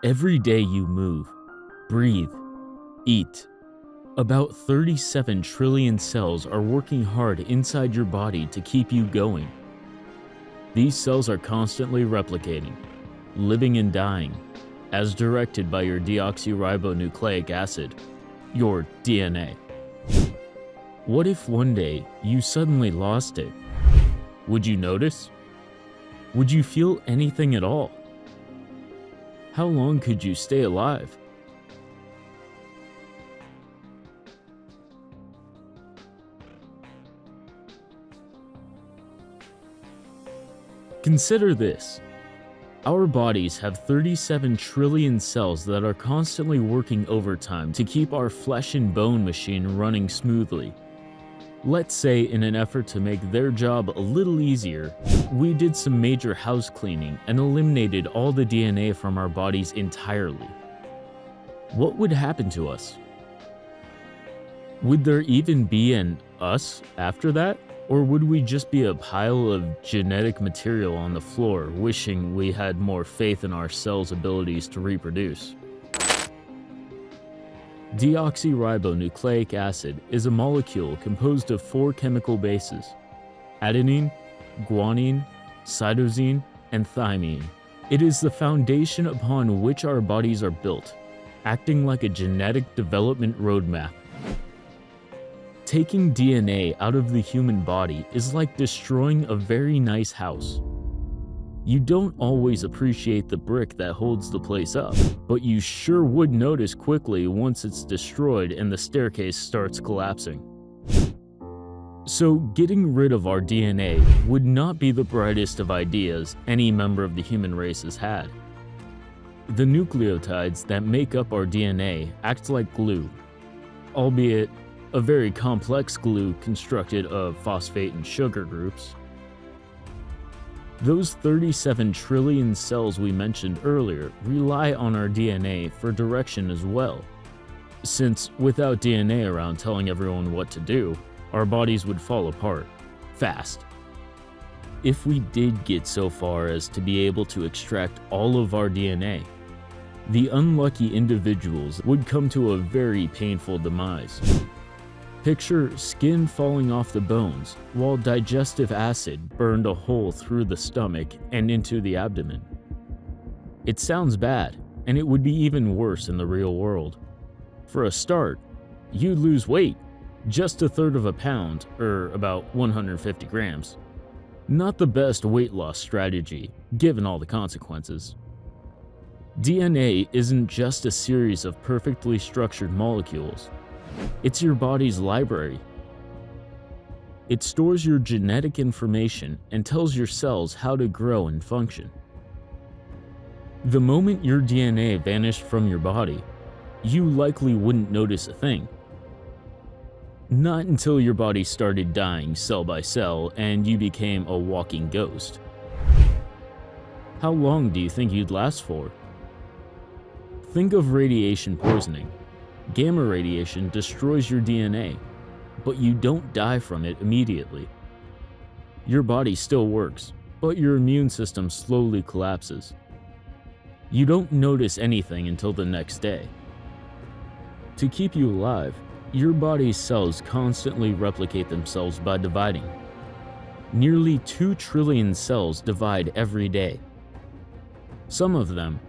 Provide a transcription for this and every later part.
Every day you move, breathe, eat. About 37 trillion cells are working hard inside your body to keep you going. These cells are constantly replicating, living and dying, as directed by your deoxyribonucleic acid, your DNA. What if one day you suddenly lost it? Would you notice? Would you feel anything at all? How long could you stay alive? Consider this. Our bodies have 37 trillion cells that are constantly working overtime to keep our flesh and bone machine running smoothly. Let's say in an effort to make their job a little easier, we did some major house cleaning and eliminated all the DNA from our bodies entirely. What would happen to us? Would there even be an us after that? Or would we just be a pile of genetic material on the floor, wishing we had more faith in our cells' abilities to reproduce? Deoxyribonucleic acid is a molecule composed of 4 chemical bases: adenine, guanine, cytosine, and thymine. It is the foundation upon which our bodies are built, acting like a genetic development roadmap. Taking DNA out of the human body is like destroying a very nice house. You don't always appreciate the brick that holds the place up, but you sure would notice quickly once it's destroyed and the staircase starts collapsing. So getting rid of our DNA would not be the brightest of ideas any member of the human race has had. The nucleotides that make up our DNA act like glue, albeit a very complex glue constructed of phosphate and sugar groups. Those 37 trillion cells we mentioned earlier rely on our DNA for direction as well, since without DNA around telling everyone what to do, our bodies would fall apart fast. If we did get so far as to be able to extract all of our DNA, the unlucky individuals would come to a very painful demise. Picture skin falling off the bones while digestive acid burned a hole through the stomach and into the abdomen. It sounds bad, and it would be even worse in the real world. For a start, you'd lose weight, just 1/3 of a pound, or about 150 grams. Not the best weight loss strategy, given all the consequences. DNA isn't just a series of perfectly structured molecules. It's your body's library. It stores your genetic information and tells your cells how to grow and function. The moment your DNA vanished from your body, you likely wouldn't notice a thing. Not until your body started dying cell by cell and you became a walking ghost. How long do you think you'd last for? Think of radiation poisoning. Gamma radiation destroys your DNA, but you don't die from it immediately. Your body still works, but your immune system slowly collapses. You don't notice anything until the next day. To keep you alive, your body's cells constantly replicate themselves by dividing. Nearly 2 trillion cells divide every day. Some of them,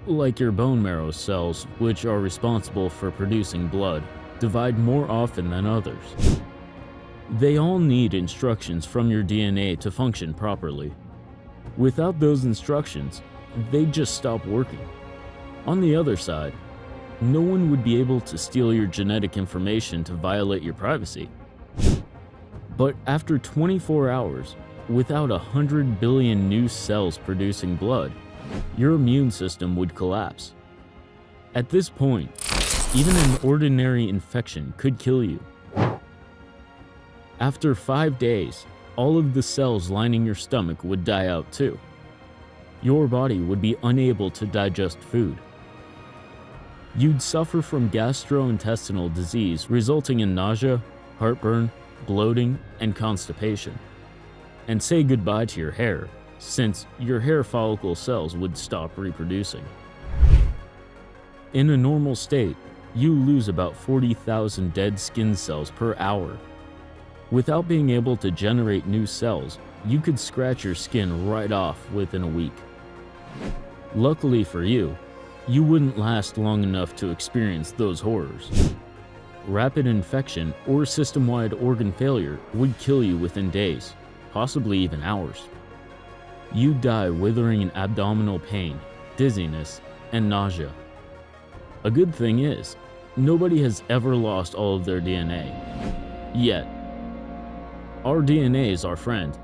like your bone marrow cells, which are responsible for producing blood, divide more often than others. They all need instructions from your DNA to function properly. Without those instructions, they'd just stop working. On the other side, no one would be able to steal your genetic information to violate your privacy. But after 24 hours, without 100 billion new cells producing blood, your immune system would collapse. At this point, even an ordinary infection could kill you. After 5 days, all of the cells lining your stomach would die out too. Your body would be unable to digest food. You'd suffer from gastrointestinal disease resulting in nausea, heartburn, bloating, and constipation. And say goodbye to your hair, since your hair follicle cells would stop reproducing. In a normal state, you lose about 40,000 dead skin cells per hour. Without being able to generate new cells, you could scratch your skin right off within a week. Luckily for you, you wouldn't last long enough to experience those horrors. Rapid infection or system-wide organ failure would kill you within days, possibly even hours. You'd die withering in abdominal pain, dizziness, and nausea. A good thing is, nobody has ever lost all of their DNA. Yet. Our DNA is our friend,